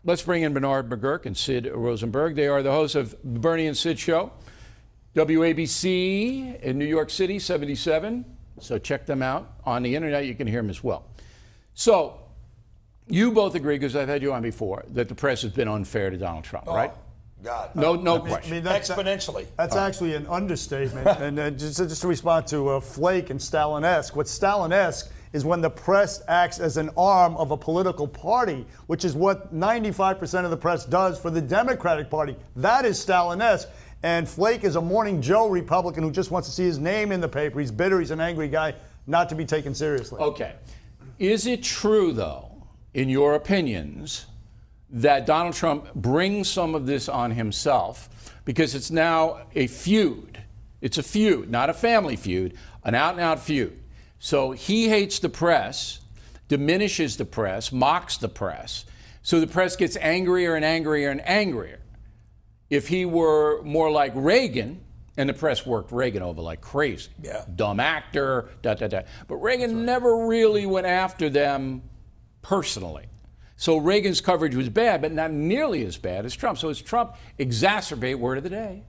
Let's bring in Bernard McGuirk and Sid Rosenberg. They are the hosts of the Bernie and Sid Show, WABC in New York City, 77. So check them out on the internet. You can hear them as well. So you both agree, because I've had you on before, that the press has been unfair to Donald Trump, right? God. No question. I mean, Exponentially. That's actually an understatement. And just to respond to Flake and Stalin-esque, what's Stalin-esque is when the press acts as an arm of a political party, which is what 95% of the press does for the Democratic Party. That is Stalin-esque. And Flake is a Morning Joe Republican who just wants to see his name in the paper. He's bitter. He's an angry guy, not to be taken seriously. Okay. Is it true, though, in your opinions, that Donald Trump brings some of this on himself because it's now a feud? It's a feud, not a family feud, an out-and-out feud. So he hates the press, diminishes the press, mocks the press. So the press gets angrier and angrier and angrier. If he were more like Reagan, and the press worked Reagan over like crazy, dumb actor, but Reagan never really went after them personally. So Reagan's coverage was bad, but not nearly as bad as Trump. So does Trump exacerbate, word of the day?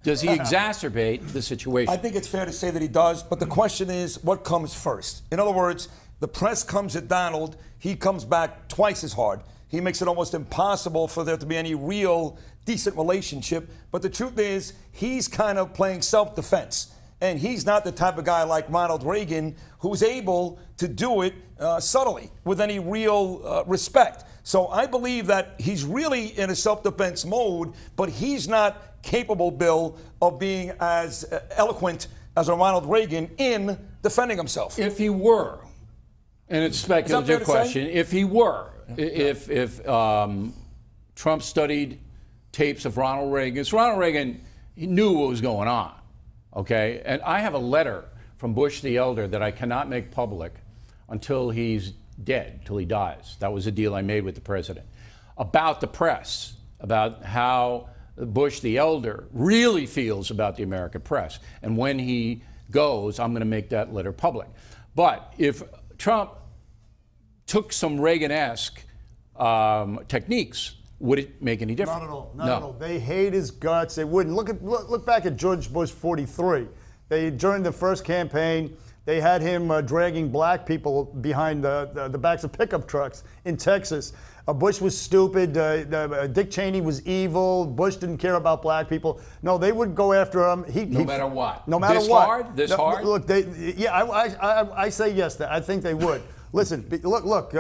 Does he exacerbate the situation? I think it's fair to say that he does, but the question is, what comes first? In other words, the press comes at Donald, he comes back twice as hard. He makes it almost impossible for there to be any real decent relationship. But the truth is, he's kind of playing self-defense. And he's not the type of guy like Ronald Reagan who's able to do it subtly with any real respect. So I believe that he's really in a self-defense mode, but he's not capable, Bill, of being as eloquent as a Ronald Reagan in defending himself. If he were, and it's a speculative question, if he were, if Trump studied tapes of Ronald Reagan, so Ronald Reagan, he knew what was going on, okay? And I have a letter from Bush the Elder that I cannot make public until he's dead, till he dies. That was a deal I made with the president. About the press, about how Bush the Elder really feels about the American press. And when he goes, I'm going to make that letter public. But if Trump took some Reagan-esque techniques, would it make any difference? Not at all. Not at all. They hate his guts. They wouldn't. Look back at George Bush 43. During the first campaign, they had him dragging black people behind the backs of pickup trucks in Texas. Bush was stupid. Dick Cheney was evil. Bush didn't care about black people. No, they would go after him. No matter what. No matter this what. Hard? This hard? Look, I say yes. I think they would. Listen, look.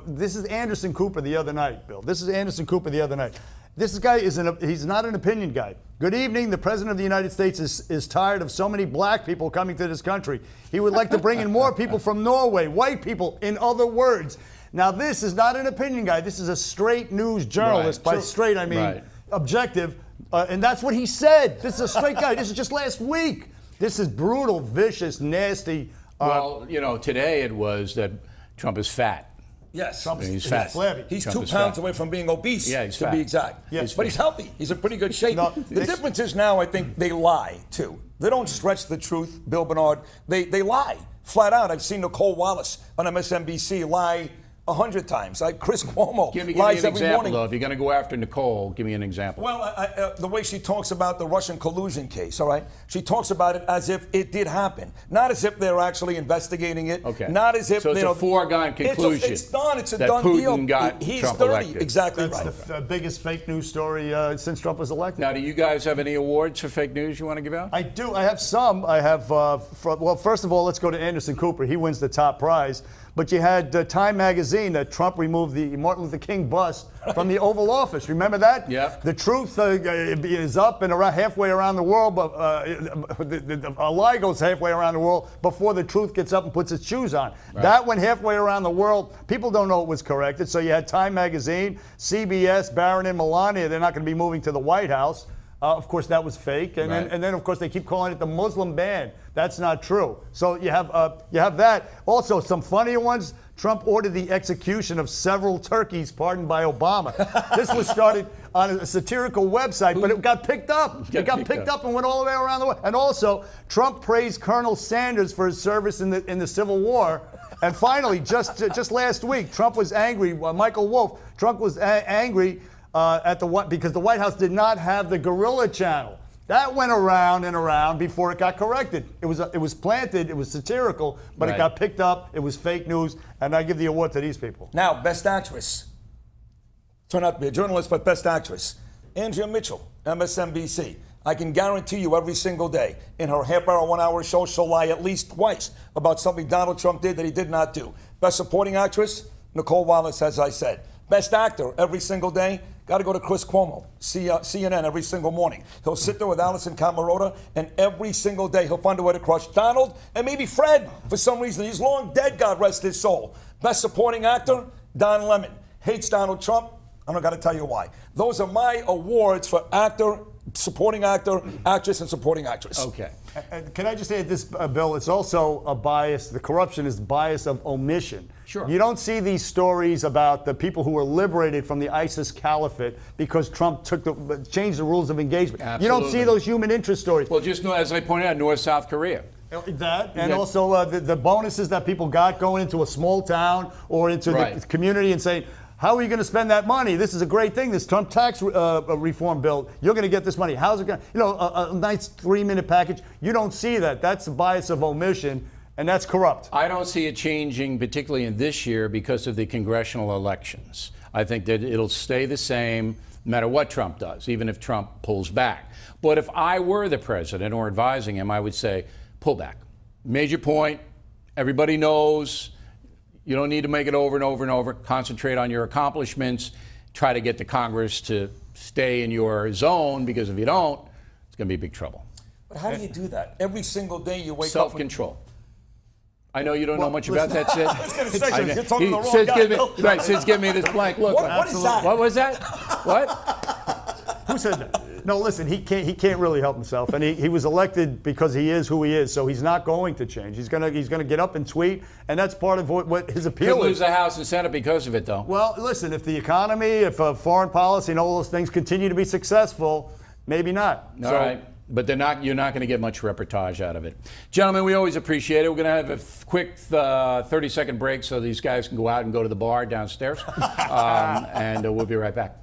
This is Anderson Cooper the other night, Bill. This is Anderson Cooper the other night. This guy he's not an opinion guy. Good evening. The President of the United States is tired of so many black people coming to this country. He would like to bring in more people from Norway, white people, in other words. Now, this is not an opinion guy. This is a straight news journalist. Right. By straight, I mean objective. And that's what he said. This is a straight guy. This is just last week. This is brutal, vicious, nasty. Well, you know, today it was that Trump is fat. Yes. He's fat. Flabby. He's 2 pounds away from being obese, he's to fat. be exact. Yeah. But he's healthy. He's in pretty good shape. The difference is now, I think, they lie, too. They don't stretch the truth, Bill Bernard. They lie flat out. I've seen Nicole Wallace on MSNBC lie 100 times. Like Chris Cuomo give me lies an every example, morning. though. If you're going to go after Nicole, give me an example. Well, the way she talks about the Russian collusion case, all right? She talks about it as if it did happen, not as if they're actually investigating it. Okay. Not as if so it's a foregone conclusion. It's done. It's a that done Putin deal. Got He's Trump 30. elected. Exactly That's right. the biggest fake news story since Trump was elected. Now, do you guys have any awards for fake news you want to give out? I do. I have some. I have. Well, first of all, let's go to Anderson Cooper. He wins the top prize. But you had Time magazine that Trump removed the Martin Luther King bust from the Oval Office. Remember that? Yeah. The truth is up and halfway around the world, but a lie goes halfway around the world before the truth gets up and puts its shoes on. Right. That went halfway around the world. People don't know it was corrected. So you had Time magazine, CBS, Barron and Melania. They're not going to be moving to the White House. Of course, that was fake, and then of course they keep calling it the Muslim ban. That's not true. So you have that. Also, some funnier ones. Trump ordered the execution of several turkeys pardoned by Obama. This was started on a satirical website, but it got picked up. It got picked up and went all the way around the world. And also, Trump praised Colonel Sanders for his service in the Civil War. And finally, just last week, Trump was angry. Michael Wolff, Trump was angry because the White House did not have the Gorilla Channel. That went around and around before it got corrected. It was planted, it was satirical, but it got picked up. It was fake news, and I give the award to these people. Now, Best Actress. Turned out to be a journalist, but Best Actress. Andrea Mitchell, MSNBC. I can guarantee you every single day in her half-hour, 1-hour show, she'll lie at least twice about something Donald Trump did that he did not do. Best Supporting Actress, Nicole Wallace, as I said. Best Actor every single day, got to go to Chris Cuomo, CNN every single morning. He'll sit there with Alison Camerota, and every single day he'll find a way to crush Donald and maybe Fred for some reason. He's long dead, God rest his soul. Best Supporting Actor, Don Lemon. Hates Donald Trump. I don't got to tell you why. Those are my awards for actor, supporting actor, actress, and supporting actress. Okay. Can I just say this, Bill, it's also a bias. The corruption is bias of omission. Sure. You don't see these stories about the people who were liberated from the ISIS caliphate because Trump changed the rules of engagement. Absolutely. You don't see those human interest stories. Well, just as I pointed out, North South Korea. That, and also the bonuses that people got going into a small town or into the community and saying, how are you going to spend that money? This is a great thing, this Trump tax reform bill. You're going to get this money. How's it going to, a nice 3-minute package. You don't see that. That's the bias of omission, and that's corrupt. I don't see it changing, particularly in this year, because of the congressional elections. I think that it'll stay the same no matter what Trump does, even if Trump pulls back. But if I were the president or advising him, I would say, pull back. Major point. Everybody knows. You don't need to make it over and over and over. Concentrate on your accomplishments. Try to get the Congress to stay in your zone, because if you don't, it's going to be big trouble. But how do you do that? Every single day you wake up. Self-control. I know you don't know much about that, Sid. I was going to say, you're talking to the wrong guy. Sid's giving me this blank look. What is that? What was that? What? Who said that? No, listen, he can't really help himself, and he was elected because he is who he is, so he's not going to change. He's gonna get up and tweet, and that's part of what his appeal Could is. lose the House and Senate because of it, though. Well, listen, if the economy, if foreign policy and all those things continue to be successful, maybe not. All right. But you're not going to get much reportage out of it. Gentlemen, we always appreciate it. We're going to have a quick 30-second break so these guys can go out and go to the bar downstairs. And we'll be right back.